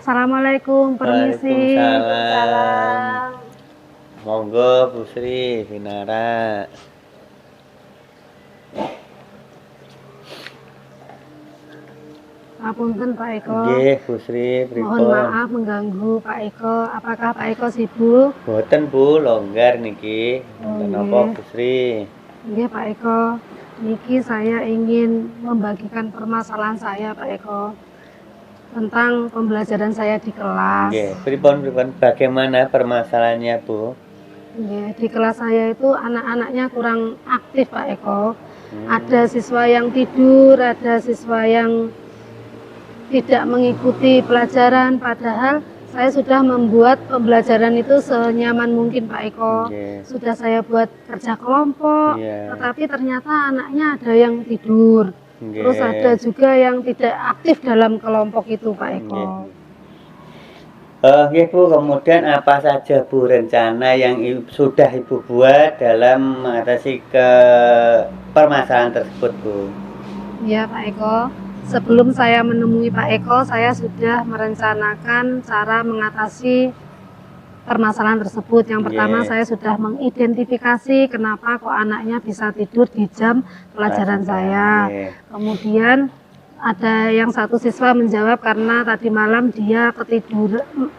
Assalamualaikum, permisi. Waalaikumsalam. Monggo Bu Sri Sinara. Ngapunten Pak Eko. Nggih Bu Sri, Mohon pripun? maaf mengganggu Pak Eko. Apakah Pak Eko sibuk? Boten Bu, longgar niki. Wonten napa Nggih. Bu Sri? Nggih Pak Eko. Niki saya ingin membagikan permasalahan saya Pak Eko tentang pembelajaran saya di kelas. Nggih, pripun bagaimana permasalahannya Bu? Nggih, di kelas saya itu anak-anaknya kurang aktif Pak Eko. Ada siswa yang tidur, ada siswa yang tidak mengikuti pelajaran, padahal saya sudah membuat pembelajaran itu senyaman mungkin Pak Eko. Nggih. Sudah saya buat kerja kelompok, Iya. tetapi ternyata anaknya ada yang tidur. Nggih. Terus ada juga yang tidak aktif dalam kelompok itu Pak Eko. Nggih Bu, kemudian apa saja Bu rencana yang sudah Ibu buat dalam mengatasi permasalahan tersebut Bu? Ya Pak Eko, sebelum saya menemui Pak Eko, saya sudah merencanakan cara mengatasi permasalahan tersebut. Yang pertama, saya sudah mengidentifikasi kenapa kok anaknya bisa tidur di jam pelajaran saya. Kemudian ada yang satu siswa menjawab karena tadi malam dia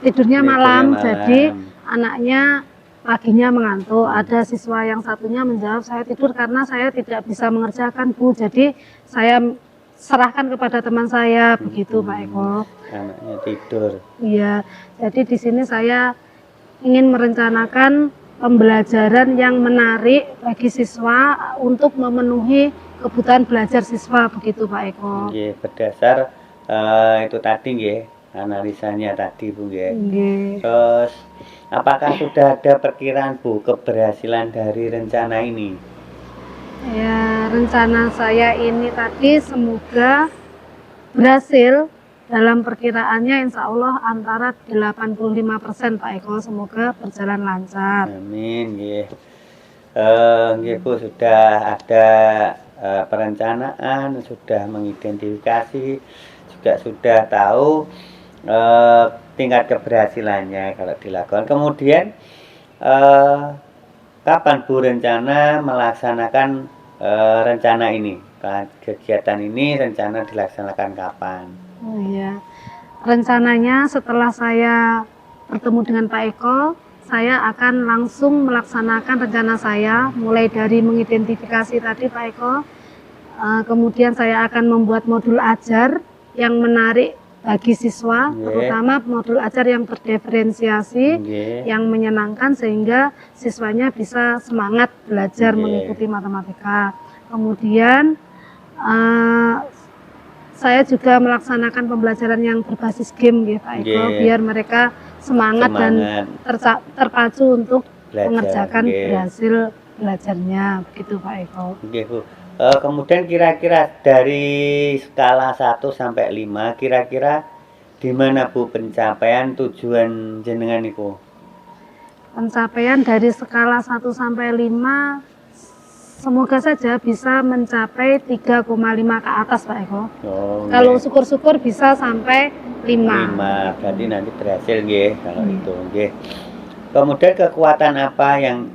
tidurnya malam, jadi anaknya paginya mengantuk. Ada siswa yang satunya menjawab, saya tidur karena saya tidak bisa mengerjakan Bu, jadi saya serahkan kepada teman saya, begitu Pak Eko. Anaknya tidur. Iya, jadi di sini saya ingin merencanakan pembelajaran yang menarik bagi siswa untuk memenuhi kebutuhan belajar siswa, begitu Pak Eko. Nggih, berdasar itu tadi nggih, analisanya tadi Bu nggih. Terus apakah sudah ada perkiraan Bu keberhasilan dari rencana ini? Ya, rencana saya ini tadi semoga berhasil. Dalam perkiraannya insya Allah antara 85% Pak Eko, semoga berjalan lancar. Amin nggih. Nggih Bu, sudah ada perencanaan, sudah mengidentifikasi, juga sudah tahu tingkat keberhasilannya kalau dilakukan. Kemudian kapan Bu rencana melaksanakan rencana ini? Kegiatan ini rencana dilaksanakan kapan? Oh iya, rencananya setelah saya bertemu dengan Pak Eko, saya akan langsung melaksanakan rencana saya, mulai dari mengidentifikasi tadi Pak Eko, kemudian saya akan membuat modul ajar yang menarik bagi siswa, terutama modul ajar yang berdiferensiasi, yang menyenangkan sehingga siswanya bisa semangat belajar mengikuti matematika. Kemudian saya juga melaksanakan pembelajaran yang berbasis game ya Pak Eko, biar mereka semangat dan terpacu untuk mengerjakan berhasil belajarnya, begitu Pak Eko. Kemudian kira-kira dari skala 1 sampai 5, kira-kira di mana Bu pencapaian tujuan jenengan itu? Pencapaian dari skala 1 sampai 5 semoga saja bisa mencapai 3,5 ke atas Pak Eko. Kalau syukur-syukur bisa sampai 5. 5, berarti nanti berhasil nggih kalau itu nggih. Kemudian kekuatan apa yang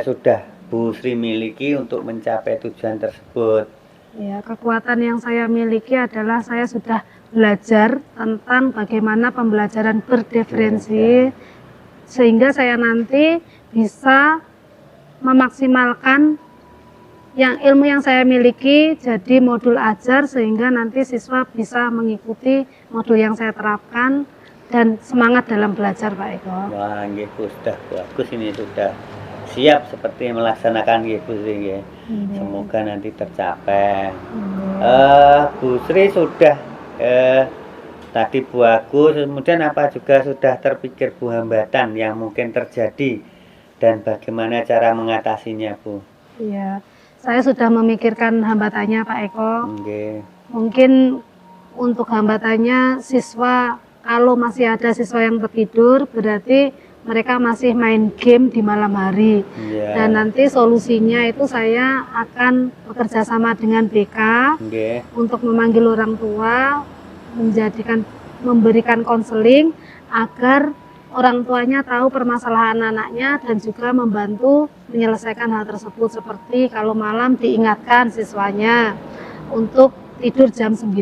sudah Bu Sri miliki untuk mencapai tujuan tersebut? Ya, kekuatan yang saya miliki adalah saya sudah belajar tentang bagaimana pembelajaran berdiferensi, sehingga saya nanti bisa memaksimalkan ilmu yang saya miliki jadi modul ajar, sehingga nanti siswa bisa mengikuti modul yang saya terapkan dan semangat dalam belajar Pak Eko. Wah, nggih Bu, sudah bagus ini, sudah siap seperti melaksanakan nggih Bu Sri nggih. Semoga nanti tercapai. Bu Sri sudah tadi Bu Agus, kemudian apa juga sudah terpikir Bu hambatan yang mungkin terjadi dan bagaimana cara mengatasinya Bu? Iya, saya sudah memikirkan hambatannya Pak Eko. Mungkin untuk hambatannya siswa, kalau masih ada siswa yang tertidur berarti mereka masih main game di malam hari. Dan nanti solusinya itu saya akan bekerja sama dengan BK untuk memanggil orang tua, menjadikan memberikan konseling agar orang tuanya tahu permasalahan anaknya dan juga membantu menyelesaikan hal tersebut, seperti kalau malam diingatkan siswanya untuk tidur jam 9.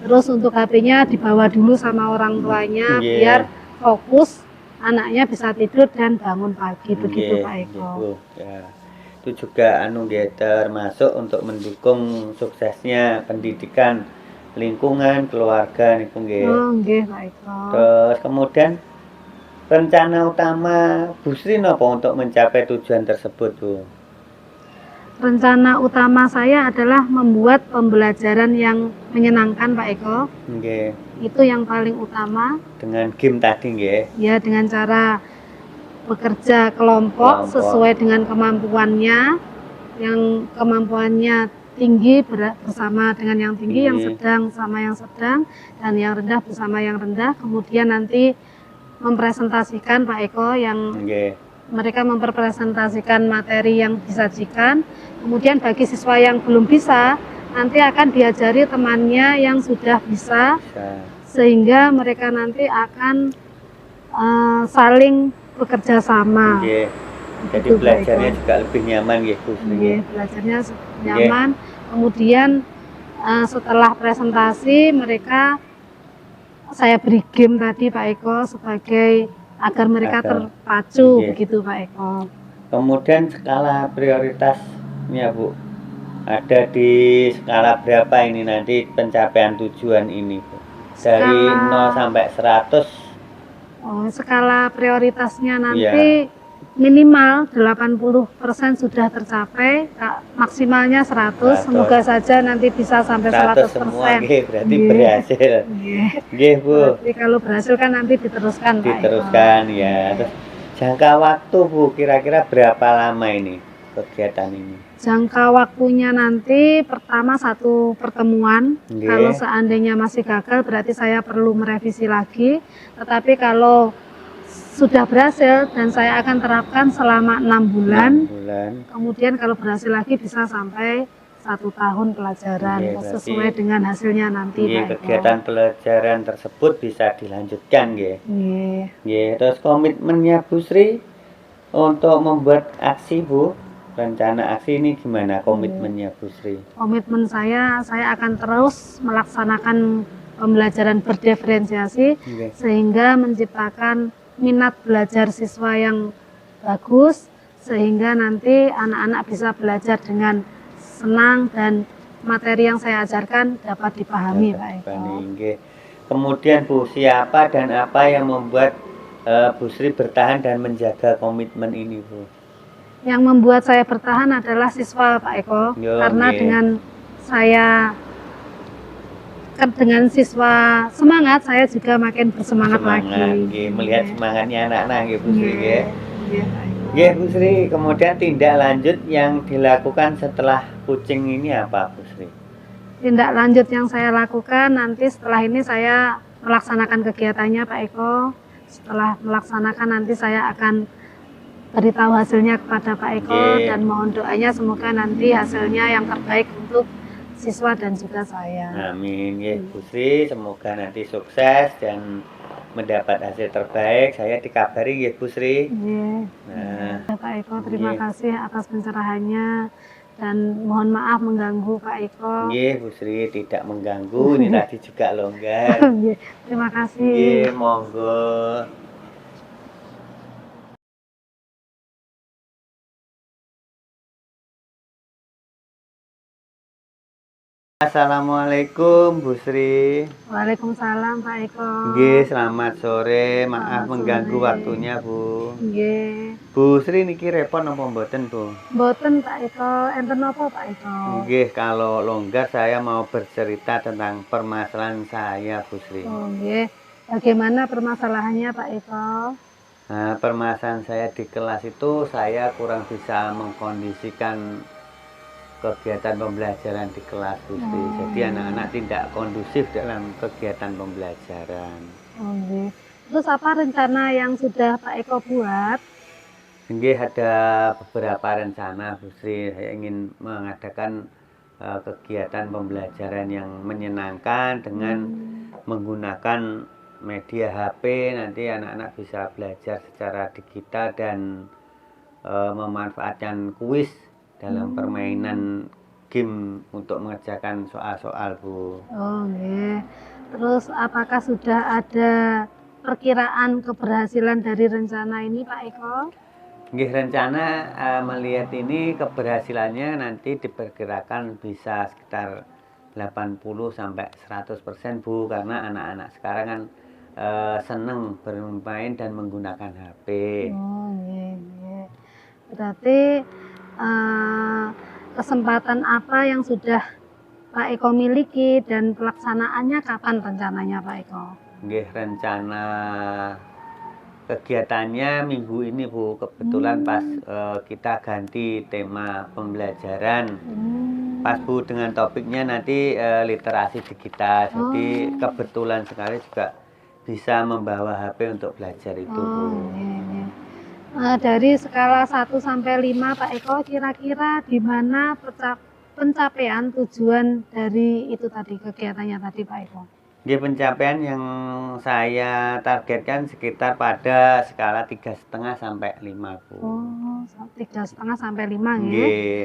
Terus untuk HP-nya dibawa dulu sama orang tuanya biar fokus anaknya bisa tidur dan bangun pagi. Begitu Pak Eko. Ya. Itu juga termasuk untuk mendukung suksesnya pendidikan lingkungan keluarga niku nggih. Oh nggih Pak Eko. Terus kemudian rencana utama Bu Sri napa untuk mencapai tujuan tersebut, Bu? Rencana utama saya adalah membuat pembelajaran yang menyenangkan, Pak Eko. Nggih. Itu yang paling utama. Dengan game tadi nggih. Ya, dengan cara bekerja kelompok sesuai dengan kemampuannya. Yang kemampuannya tinggi bersama dengan yang tinggi, yang sedang sama yang sedang, dan yang rendah bersama yang rendah. Kemudian nanti mempresentasikan Pak Eko yang mereka mempresentasikan materi yang disajikan. Kemudian bagi siswa yang belum bisa, nanti akan diajari temannya yang sudah bisa. Sehingga mereka nanti akan saling bekerja sama. Jadi belajarnya juga lebih nyaman ya Bu. Belajarnya nyaman. Kemudian setelah presentasi mereka saya beri game tadi Pak Eko sebagai agar mereka terpacu begitu Pak Eko. Kemudian skala prioritasnya Bu, ada di skala berapa ini nanti pencapaian tujuan ini Bu? Dari 0 sampai 100. Oh, skala prioritasnya nanti minimal 80% sudah tercapai, maksimalnya 100. Semoga saja nanti bisa sampai 100%. Semua berarti berhasil. Nggih Bu. Berarti kalau berhasil kan nanti diteruskan Pak. Diteruskan ya. Terus jangka waktu Bu, kira-kira berapa lama ini kegiatan ini? Jangka waktunya nanti pertama 1 pertemuan. Kalau seandainya masih gagal berarti saya perlu merevisi lagi. Tetapi kalau sudah berhasil dan saya akan terapkan selama 6 bulan. Kemudian kalau berhasil lagi bisa sampai 1 tahun pelajaran sesuai dengan hasilnya nanti. Kegiatan pelajaran tersebut bisa dilanjutkan nggih. Terus komitmennya Bu Sri untuk membuat aksi Bu, rencana aksi ini gimana komitmennya Bu Sri? Komitmen saya akan terus melaksanakan pembelajaran berdiferensiasi sehingga menciptakan minat belajar siswa yang bagus sehingga nanti anak-anak bisa belajar dengan senang dan materi yang saya ajarkan dapat dipahami Pak Eko. Kemudian Bu, siapa dan apa yang membuat Bu Sri bertahan dan menjaga komitmen ini Bu? Yang membuat saya bertahan adalah siswa Pak Eko, karena dengan siswa semangat, saya juga makin bersemangat lagi. Melihat semangatnya anak-anak Bu Sri Bu Sri, kemudian tindak lanjut yang dilakukan setelah kucing ini apa Bu Sri? Tindak lanjut yang saya lakukan nanti setelah ini saya melaksanakan kegiatannya Pak Eko. Setelah melaksanakan nanti saya akan beritahu hasilnya kepada Pak Eko dan mohon doanya semoga nanti hasilnya yang terbaik untuk siswa dan juga saya. Amin Bu Sri, semoga nanti sukses dan mendapat hasil terbaik. Saya dikabari Bu Sri. Pak Eko, terima kasih atas pencerahannya dan mohon maaf mengganggu Pak Eko. Bu Sri, tidak mengganggu, ini tadi juga longgar. Terima kasih. Monggo. Assalamualaikum Bu Sri. Waalaikumsalam Pak Eko. Selamat sore. Maaf mengganggu waktunya Bu. Bu Sri niki repot napa mboten Bu? Mboten Pak Eko. Enten napa Pak Eko? Kalau longgar saya mau bercerita tentang permasalahan saya Bu Sri. Bagaimana permasalahannya Pak Eko? Nah, permasalahan saya di kelas itu saya kurang bisa mengkondisikan kegiatan pembelajaran di kelas Bu Sri. Jadi anak-anak tidak kondusif dalam kegiatan pembelajaran. Terus apa rencana yang sudah Pak Eko buat? Ada beberapa rencana Bu Sri. Saya ingin mengadakan kegiatan pembelajaran yang menyenangkan dengan menggunakan media HP. Nanti anak-anak bisa belajar secara digital dan memanfaatkan kuis dalam permainan game untuk mengerjakan soal-soal, Bu. Oh, nggih. Terus apakah sudah ada perkiraan keberhasilan dari rencana ini, Pak Eko? Nggih, rencana melihat ini keberhasilannya nanti diperkirakan bisa sekitar 80 sampai 100%, Bu, karena anak-anak sekarang kan seneng bermain dan menggunakan HP. Oh, nggih, nggih. Berarti kesempatan apa yang sudah Pak Eko miliki dan pelaksanaannya kapan rencananya, Pak Eko? Nggih, rencana kegiatannya minggu ini, Bu. Kebetulan pas kita ganti tema pembelajaran. Pas, Bu, dengan topiknya nanti literasi digital. Jadi kebetulan sekali juga bisa membawa HP untuk belajar itu, Bu. Dari skala 1 sampai 5, Pak Eko, kira-kira di mana pencapaian tujuan dari itu tadi, kegiatannya tadi, Pak Eko? Nggih, pencapaian yang saya targetkan sekitar pada skala 3,5 sampai 5, Bu. Oh, 3,5 sampai 5 ya. Nggih.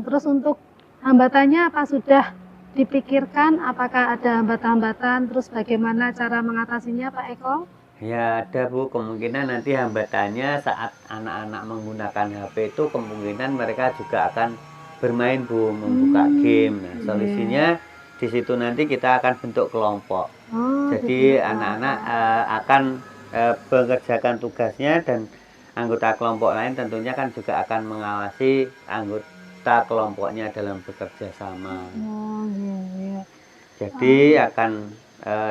Terus untuk hambatannya apa sudah dipikirkan? Apakah ada hambatan-hambatan? Terus bagaimana cara mengatasinya, Pak Eko? Ya ada, Bu, kemungkinan nanti hambatannya saat anak-anak menggunakan HP itu kemungkinan mereka juga akan bermain, Bu, membuka game. Nah, solusinya di situ nanti kita akan bentuk kelompok. Jadi anak-anak akan mengerjakan tugasnya dan anggota kelompok lain tentunya kan juga akan mengawasi anggota kelompoknya dalam bekerja sama. Jadi akan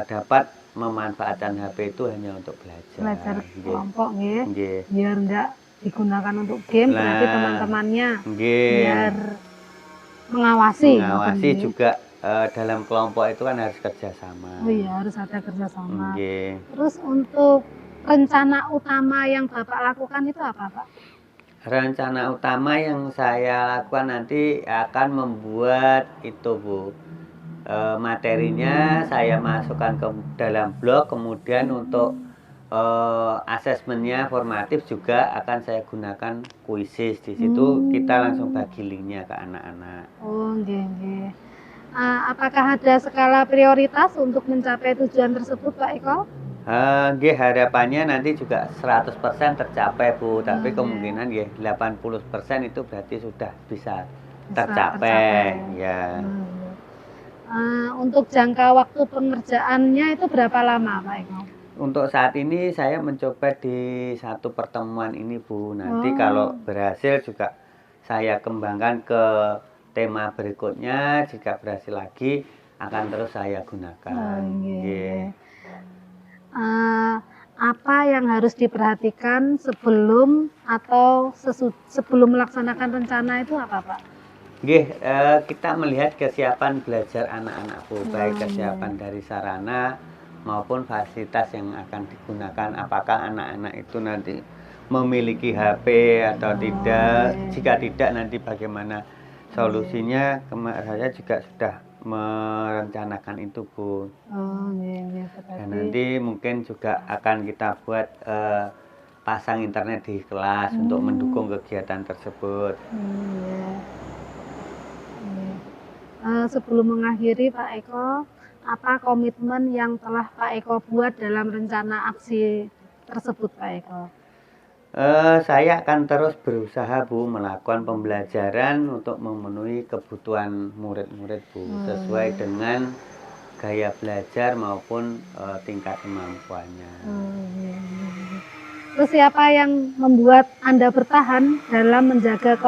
dapat memanfaatkan HP itu hanya untuk belajar. Belajar kelompok, nggih. Nggih. Biar enggak digunakan untuk game, berarti teman-temannya biar mengawasi. Mengawasi juga dalam kelompok itu kan harus kerjasama. Oh iya, harus ada kerjasama. Nggih. Terus untuk rencana utama yang Bapak lakukan itu apa, Pak? Rencana utama yang saya lakukan nanti akan membuat itu, Bu. Materinya saya masukkan ke dalam blog, kemudian untuk asesmennya formatif juga akan saya gunakan kuisis. Di situ kita langsung bagi linknya ke anak-anak. Oh, nggih, nggih. Apakah ada skala prioritas untuk mencapai tujuan tersebut, Pak Eko? Nggih, harapannya nanti juga 100% tercapai, Bu. Tapi kemungkinan nggih 80% itu berarti sudah bisa tercapai. Ya. Untuk jangka waktu pengerjaannya itu berapa lama, Pak Eko? Untuk saat ini saya mencoba di satu pertemuan ini, Bu. Nanti kalau berhasil juga saya kembangkan ke tema berikutnya. Jika berhasil lagi akan terus saya gunakan. Apa yang harus diperhatikan sebelum atau sebelum melaksanakan rencana itu apa, Pak? Nggih, kita melihat kesiapan belajar anak-anak, Bu, baik kesiapan dari sarana maupun fasilitas yang akan digunakan. Apakah anak-anak itu nanti memiliki HP atau tidak? Jika tidak, nanti bagaimana solusinya? Saya juga sudah merencanakan itu, Bu. Dan nanti mungkin juga akan kita buat pasang internet di kelas untuk mendukung kegiatan tersebut. Sebelum mengakhiri, Pak Eko, apa komitmen yang telah Pak Eko buat dalam rencana aksi tersebut, Pak Eko? Saya akan terus berusaha, Bu, melakukan pembelajaran untuk memenuhi kebutuhan murid-murid, Bu, sesuai dengan gaya belajar maupun tingkat kemampuannya. Terus siapa yang membuat Anda bertahan dalam menjaga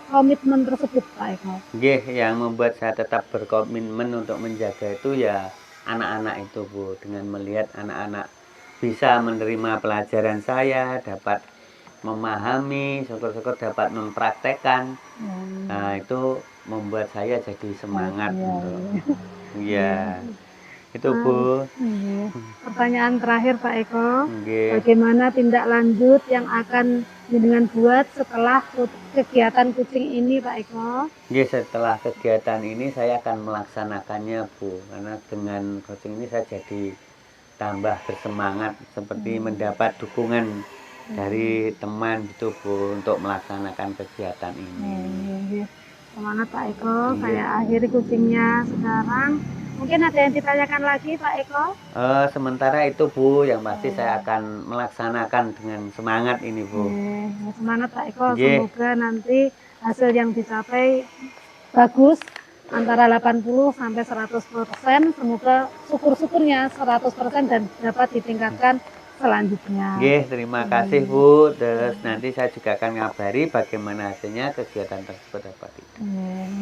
komitmen tersebut, Pak Eko? Nggih, yang membuat saya tetap berkomitmen untuk menjaga itu ya anak-anak itu, Bu. Dengan melihat anak-anak bisa menerima pelajaran saya, dapat memahami, syukur-syukur dapat mempraktekkan. Nah, itu membuat saya jadi semangat untuk. Iya. Itu Bu. Nggih. Pertanyaan terakhir Pak Eko, Nggih. bagaimana tindak lanjut yang akan jenengan buat setelah kegiatan kucing ini Pak Eko? Nggih, setelah kegiatan ini saya akan melaksanakannya Bu, karena dengan coaching ini saya jadi tambah bersemangat seperti mendapat dukungan dari teman gitu Bu untuk melaksanakan kegiatan ini. Nggih. Semangat Pak Eko, Nggih. saya akhiri kucingnya sekarang. Mungkin ada yang ditanyakan lagi Pak Eko? Sementara itu Bu, yang pasti saya akan melaksanakan dengan semangat ini Bu. Nggih, semangat Pak Eko, Nggih. semoga nanti hasil yang dicapai bagus antara 80 sampai 100%, semoga syukur-syukurnya 100% dan dapat ditingkatkan selanjutnya. Nggih, terima kasih Bu. Terus nanti saya juga akan ngabari bagaimana hasilnya kegiatan tersebut dapat itu.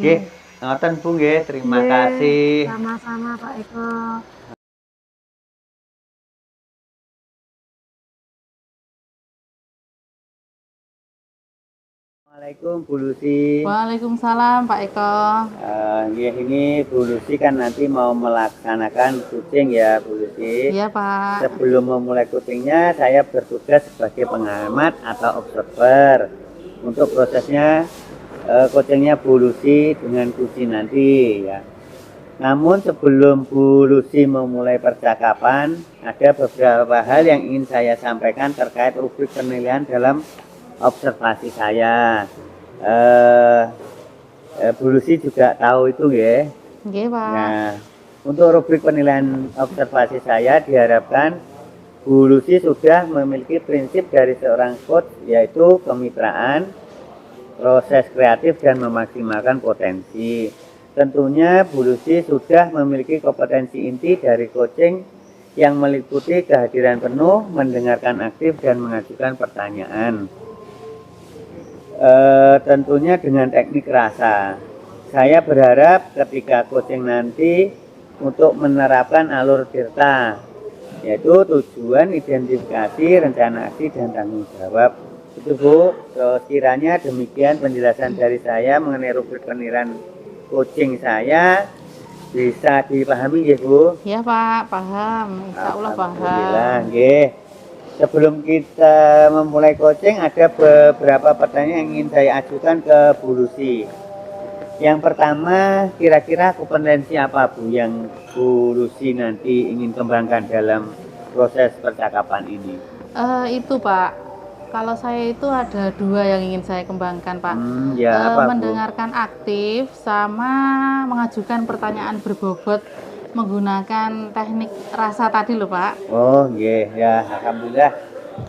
Nggih, ngoten Bu nggih, terima Nggih, kasih. sama-sama Pak Eko. Assalamualaikum Bu Lucy. Waalaikumsalam Pak Eko. Nggih, ini Bu Lucy kan nanti mau melaksanakan kucing ya Bu Lucy. Iya Pak. Sebelum memulai kucingnya, saya bertugas sebagai pengamat atau observer untuk prosesnya kucingnya Bu Lucy dengan kucing nanti ya. Namun sebelum Bu Lucy memulai percakapan, ada beberapa hal yang ingin saya sampaikan terkait rubrik penilaian dalam observasi saya. Bu Lucy juga tahu itu ya. Nggih Pak. Nah, untuk rubrik penilaian observasi saya diharapkan Bu Lucy sudah memiliki prinsip dari seorang coach, yaitu kemitraan, proses kreatif, dan memaksimalkan potensi. Tentunya Bu Lucy sudah memiliki kompetensi inti dari coaching yang meliputi kehadiran penuh, mendengarkan aktif, dan mengajukan pertanyaan. Tentunya dengan teknik rasa. Saya berharap ketika coaching nanti untuk menerapkan alur tirta, yaitu tujuan, identifikasi, rencana aksi, dan tanggung jawab. Itu Bu, kiranya demikian penjelasan dari saya mengenai rubrik penilaian coaching saya. Bisa dipahami ya Bu? Iya Pak, paham. Insya Allah Alhamdulillah, paham. nggih. Sebelum kita memulai coaching, ada beberapa pertanyaan yang ingin saya ajukan ke Bu Lucy. Yang pertama, kira-kira kompetensi apa Bu yang Bu Lucy nanti ingin kembangkan dalam proses percakapan ini? Itu Pak, kalau saya itu ada 2 yang ingin saya kembangkan Pak. Ya, apa Bu? Mendengarkan aktif sama mengajukan pertanyaan berbobot menggunakan teknik rasa tadi loh Pak. Oh, nggih, ya alhamdulillah.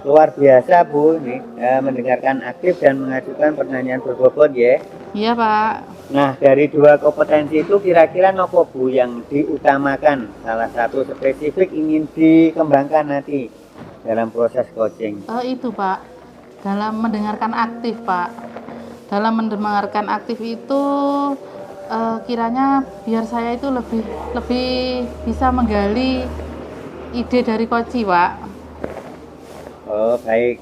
Luar biasa Bu ini, mendengarkan aktif dan mengajukan pertanyaan berbobot ya. Iya Pak. Nah, dari 2 kompetensi itu kira-kira nopo Bu yang diutamakan? Salah satu spesifik ingin dikembangkan nanti dalam proses coaching. Itu Pak, dalam mendengarkan aktif Pak. Dalam mendengarkan aktif itu kiranya biar saya itu lebih bisa menggali ide dari koci Pak. Oh, baik.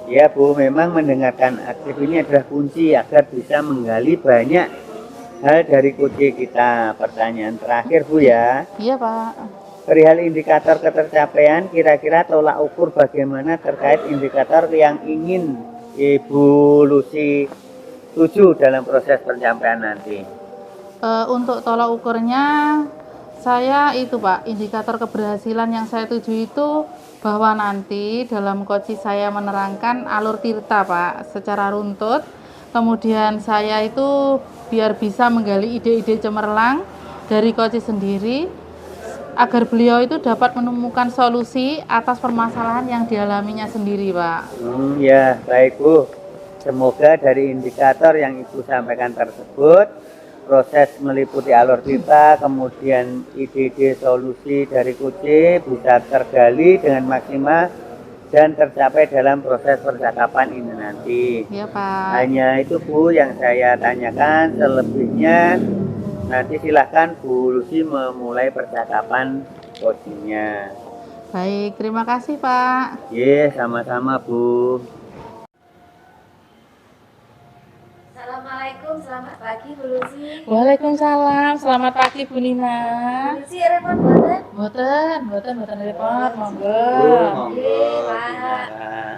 Ya Bu, memang mendengarkan aktif ini adalah kunci agar bisa menggali banyak hal dari kunci kita. Pertanyaan terakhir Bu ya. Iya Pak. Perihal indikator ketercapaian, kira-kira tolak ukur bagaimana terkait indikator yang ingin Ibu Lucy tuju dalam proses pencapaian nanti? Untuk tolak ukurnya saya itu Pak, indikator keberhasilan yang saya tuju itu bahwa nanti dalam coaching saya menerangkan alur tirta Pak secara runtut, kemudian saya itu biar bisa menggali ide-ide cemerlang dari coaching sendiri agar beliau itu dapat menemukan solusi atas permasalahan yang dialaminya sendiri Pak. Ya baik Bu, semoga dari indikator yang Ibu sampaikan tersebut, proses meliputi alur tirta, kemudian ide-ide solusi dari kunci bisa tergali dengan maksimal dan tercapai dalam proses percakapan ini nanti. Iya Pak. Hanya itu Bu yang saya tanyakan, selebihnya nanti silahkan Bu Lucy memulai percakapan coachingnya. Baik, terima kasih Pak. Sama-sama Bu. Assalamualaikum Assalamualaikum, selamat pagi Bu Lucy. Waalaikumsalam, selamat pagi Bu Nina. Bu Lucy repot banget. Mboten repot, monggo. Monggo, Pak. Pak.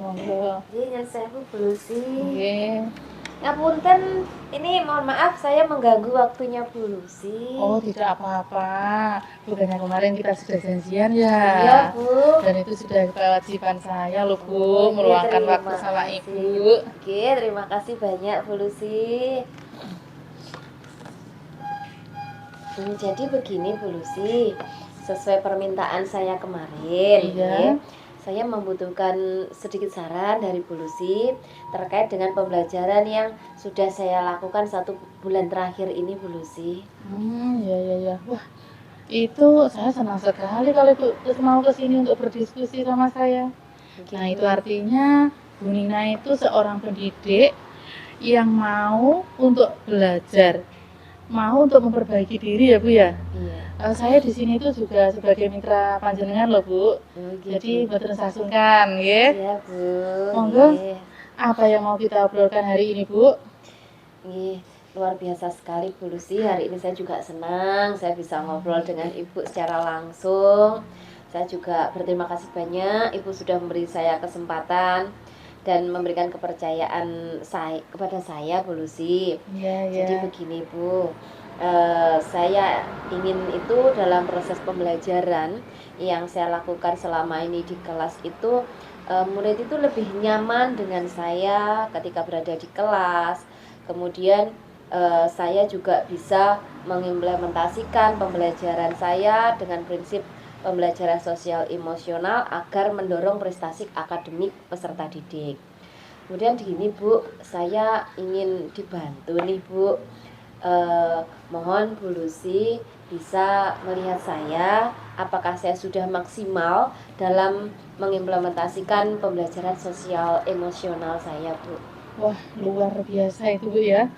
Monggo. Ini yang saya Bu Lucy. Nggih. Ngapunten, ini mohon maaf saya mengganggu waktunya Bu Lucy. Oh, tidak apa-apa. Bukannya kemarin kita sudah janjian ya? Iya Bu. Dan itu sudah kewajiban saya loh Bu, Oh, iya, meluangkan terima waktu sama kasih. Ibu. Oke, terima kasih banyak Bu Lucy. Jadi begini Bu Lucy, sesuai permintaan saya kemarin, Iya. saya membutuhkan sedikit saran dari Bu Lucy terkait dengan pembelajaran yang sudah saya lakukan 1 bulan terakhir ini Bu Lucy. Ya. Wah, itu saya senang sekali kalau Ibu mau ke sini untuk berdiskusi sama saya. Nah, itu artinya Bu Nina itu seorang pendidik yang mau untuk belajar, mau untuk memperbaiki diri ya Bu ya. Iya. Saya di sini itu juga sebagai mitra panjenengan loh Bu. Jadi mboten sasungkan nggih. Iya Bu. Monggo. Nggih. Apa yang mau kita obrolkan hari ini Bu? Nggih, luar biasa sekali Bu Lucy. Hari ini saya juga senang saya bisa ngobrol dengan Ibu secara langsung. Saya juga berterima kasih banyak Ibu sudah memberi saya kesempatan dan memberikan kepercayaan kepada saya Bu Lucy. Iya. Jadi begini Bu, saya ingin itu dalam proses pembelajaran yang saya lakukan selama ini di kelas itu, murid itu lebih nyaman dengan saya ketika berada di kelas. Kemudian saya juga bisa mengimplementasikan pembelajaran saya dengan prinsip pembelajaran sosial emosional agar mendorong prestasi akademik peserta didik. Kemudian begini Bu, saya ingin dibantu nih Bu. Mohon Bu Lucy bisa melihat saya apakah saya sudah maksimal dalam mengimplementasikan pembelajaran sosial emosional saya Bu. Wah, luar biasa itu Bu ya.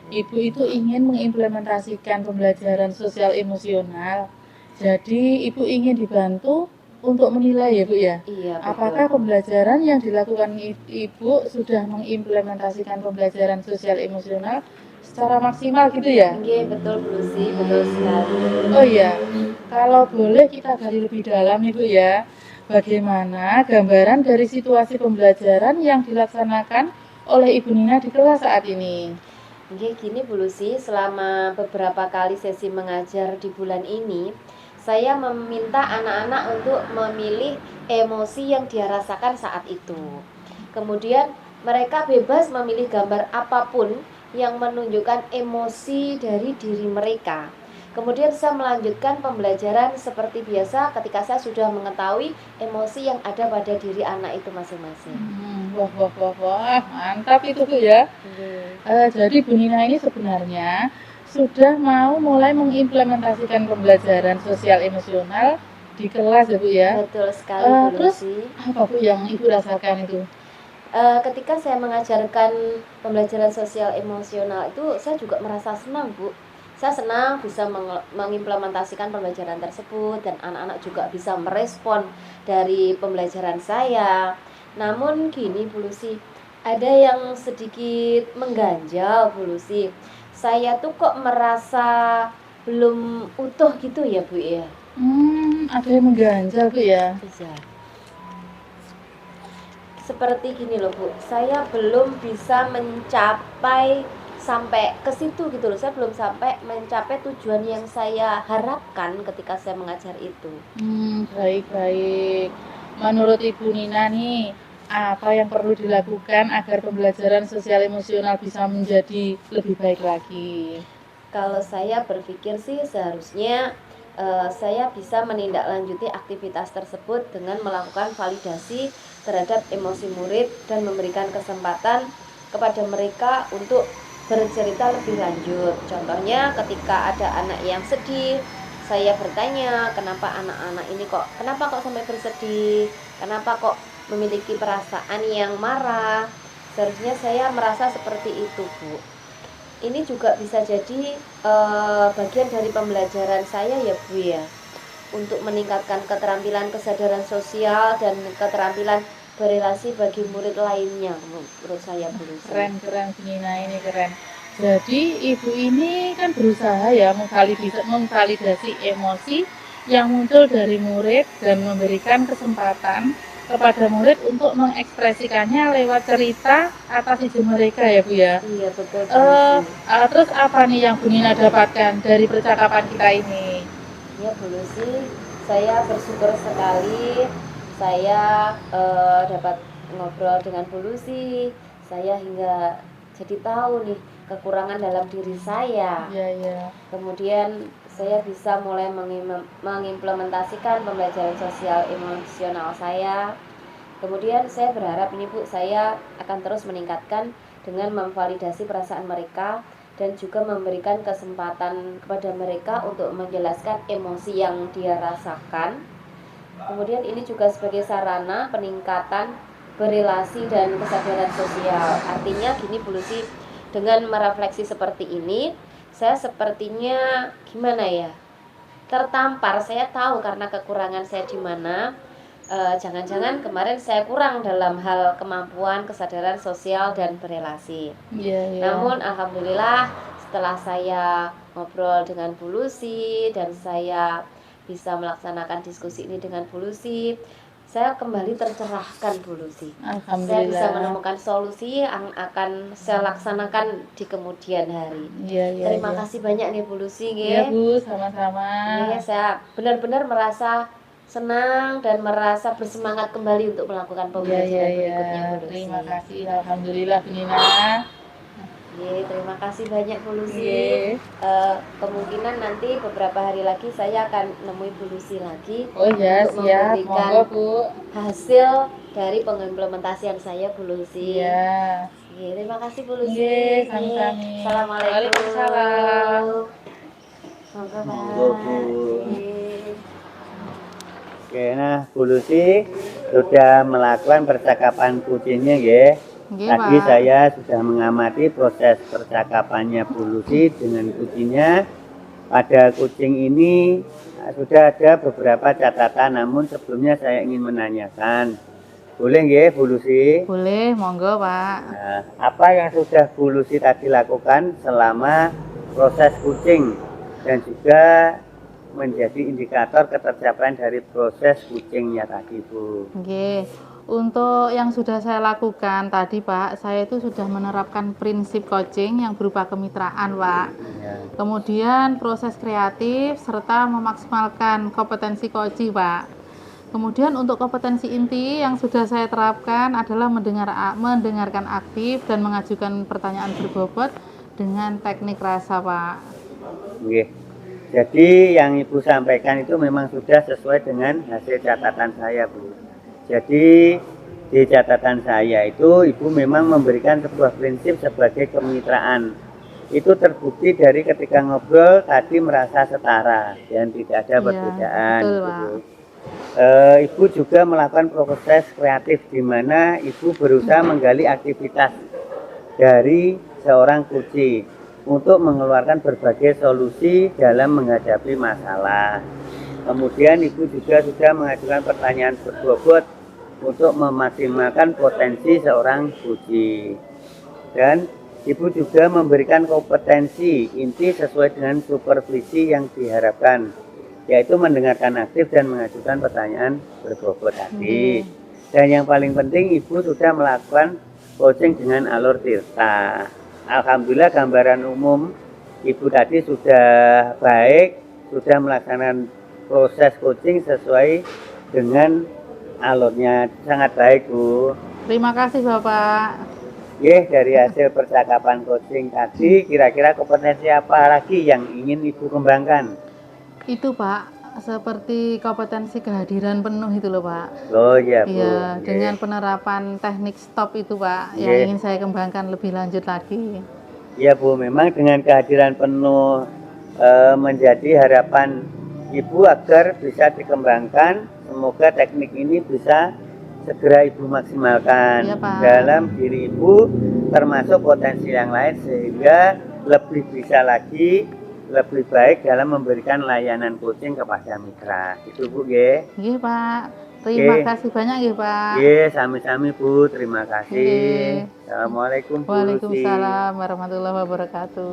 Ibu itu ingin mengimplementasikan pembelajaran sosial emosional. Jadi Ibu ingin dibantu untuk menilai ya Bu ya. Iya, betul. Apakah pembelajaran yang dilakukan Ibu sudah mengimplementasikan pembelajaran sosial emosional secara maksimal gitu ya? Oke, betul Bu Lucy, betul sekali. Oh iya, kalau boleh kita gali lebih dalam Ibu ya. Bagaimana gambaran dari situasi pembelajaran yang dilaksanakan oleh Ibu Nina di kelas saat ini? Oke, gini Bu Lucy, selama beberapa kali sesi mengajar di bulan ini, saya meminta anak-anak untuk memilih emosi yang dia rasakan saat itu. Kemudian mereka bebas memilih gambar apapun yang menunjukkan emosi dari diri mereka. Kemudian saya melanjutkan pembelajaran seperti biasa ketika saya sudah mengetahui emosi yang ada pada diri anak itu masing-masing. Wah, mantap itu Bu ya. Jadi Bu Nina ini sebenarnya sudah mau mulai mengimplementasikan pembelajaran sosial emosional di kelas ya Bu ya. Betul sekali Bu Terus Lucy. apa Bu yang Ibu rasakan itu? Ketika saya mengajarkan pembelajaran sosial emosional itu saya juga merasa senang Bu. Saya senang bisa mengimplementasikan pembelajaran tersebut dan anak-anak juga bisa merespon dari pembelajaran saya. Namun gini Bu Lucy, ada yang sedikit mengganjal Bu Lucy. Saya tuh kok merasa belum utuh gitu ya Bu ya. Ada yang mengganjal Bu ya. Iya. Seperti gini loh Bu, saya belum bisa mencapai sampai ke situ gitu loh. Saya belum sampai mencapai tujuan yang saya harapkan ketika saya mengajar itu. Baik. Menurut Ibu Nina nih, apa yang perlu dilakukan agar pembelajaran sosial emosional bisa menjadi lebih baik lagi? Kalau saya berpikir sih seharusnya saya bisa menindaklanjuti aktivitas tersebut dengan melakukan validasi terhadap emosi murid dan memberikan kesempatan kepada mereka untuk bercerita lebih lanjut. Contohnya ketika ada anak yang sedih, saya bertanya kenapa anak-anak ini kenapa kok sampai bersedih, kenapa kok memiliki perasaan yang marah. Seharusnya saya merasa seperti itu Bu. Ini juga bisa jadi bagian dari pembelajaran saya ya Bu ya, untuk meningkatkan keterampilan kesadaran sosial dan keterampilan berelasi bagi murid lainnya menurut saya Bu Lucy. Keren Bu Nina, ini keren. Jadi ibu ini kan berusaha ya memvalidasi emosi yang muncul dari murid dan memberikan kesempatan kepada murid untuk mengekspresikannya lewat cerita atas ide mereka ya Bu ya. Iya betul Bu Lucy. Terus apa nih yang Bu Nina dapatkan dari percakapan kita ini? Ya Bu Lucy, saya bersyukur sekali saya dapat ngobrol dengan Bu Lucy. Saya hingga jadi tahu nih kekurangan dalam diri saya. Iya. Kemudian saya bisa mulai mengimplementasikan pembelajaran sosial emosional saya. Kemudian saya berharap ini Bu, saya akan terus meningkatkan dengan memvalidasi perasaan mereka dan juga memberikan kesempatan kepada mereka untuk menjelaskan emosi yang dia rasakan. Kemudian ini juga sebagai sarana peningkatan berelasi dan kesadaran sosial. Artinya gini Bu Lucy, dengan merefleksi seperti ini, saya sepertinya gimana ya, tertampar. Saya tahu karena kekurangan saya di mana. Jangan-jangan kemarin saya kurang dalam hal kemampuan kesadaran sosial dan berelasi. Iya. Namun alhamdulillah setelah saya ngobrol dengan Bu Lucy dan saya bisa melaksanakan diskusi ini dengan Bu Lucy, saya kembali tercerahkan Bu Lucy. Saya bisa menemukan solusi yang akan saya laksanakan di kemudian hari. Iya. Terima kasih banyak nih Bu Lucy. Iya Bu, sama-sama. Iya, saya benar-benar merasa senang dan merasa bersemangat kembali untuk melakukan pembelajaran berikutnya Bu Lucy. Terima kasih, alhamdulillah Bu Nina. Terima kasih banyak Bu Lucy. Kemungkinan nanti beberapa hari lagi saya akan nemui Bu Lucy lagi Oh ya, untuk siap. memberikan Monggo Bu. hasil dari pengimplementasian saya Bu Lucy. Iya. Terima kasih Bu Lucy. Sami-sami. Assalamualaikum. Waalaikumsalam. Monggo Monggo, Pak. Bu. Nggih. Oke, nah Bu Lucy sudah melakukan percakapan kucingnya ya. Tadi Pak. saya sudah mengamati proses percakapannya Bu Lucy dengan kucingnya. Pada kucing ini sudah ada beberapa catatan, namun sebelumnya saya ingin menanyakan. Boleh nggih Bu Lucy? Boleh, monggo Pak. Nah, apa yang sudah Bu Lucy tadi lakukan selama proses kucing dan juga menjadi indikator ketercapaian dari proses kucingnya tadi Bu? Oke, untuk yang sudah saya lakukan tadi Pak, saya itu sudah menerapkan prinsip coaching yang berupa kemitraan Pak. Ya. Kemudian proses kreatif serta memaksimalkan kompetensi coaching Pak. Kemudian untuk kompetensi inti yang sudah saya terapkan adalah mendengarkan aktif dan mengajukan pertanyaan berbobot dengan teknik rasa Pak. Oke. Jadi yang Ibu sampaikan itu memang sudah sesuai dengan hasil catatan saya Bu. Jadi di catatan saya itu Ibu memang memberikan sebuah prinsip sebagai kemitraan. Itu terbukti dari ketika ngobrol tadi merasa setara dan tidak ada perbedaan. Betul, gitu. Pak. Ibu juga melakukan proses kreatif di mana Ibu berusaha menggali aktivitas dari seorang kucing untuk mengeluarkan berbagai solusi dalam menghadapi masalah. Kemudian Ibu juga sudah mengajukan pertanyaan berbobot untuk memaksimalkan potensi seorang kucing. Dan Ibu juga memberikan kompetensi inti sesuai dengan supervisi yang diharapkan, yaitu mendengarkan aktif dan mengajukan pertanyaan berbobot tadi. Dan yang paling penting Ibu sudah melakukan coaching dengan alur tirta. Alhamdulillah gambaran umum Ibu tadi sudah baik, sudah melaksanakan proses coaching sesuai dengan alurnya, sangat baik Bu. Terima kasih Bapak. Dari hasil percakapan coaching tadi, kira-kira kompetensi apa lagi yang ingin Ibu kembangkan? Itu Pak, seperti kompetensi kehadiran penuh itu loh Pak. Oh iya Bu. Iya, dengan penerapan teknik stop itu Pak, yang ingin saya kembangkan lebih lanjut lagi. Iya Bu, memang dengan kehadiran penuh menjadi harapan Ibu agar bisa dikembangkan. Semoga teknik ini bisa segera Ibu maksimalkan dalam diri Ibu, termasuk potensi yang lain, sehingga lebih bisa lagi, lebih baik dalam memberikan layanan coaching kepada mitra. Itu Bu, Iya Pak. Terima Oke. kasih banyak ya Pak. Iya, sami-sami Bu, terima kasih. Oke. Assalamualaikum Bu Lucy. Waalaikumsalam warahmatullahi wabarakatuh.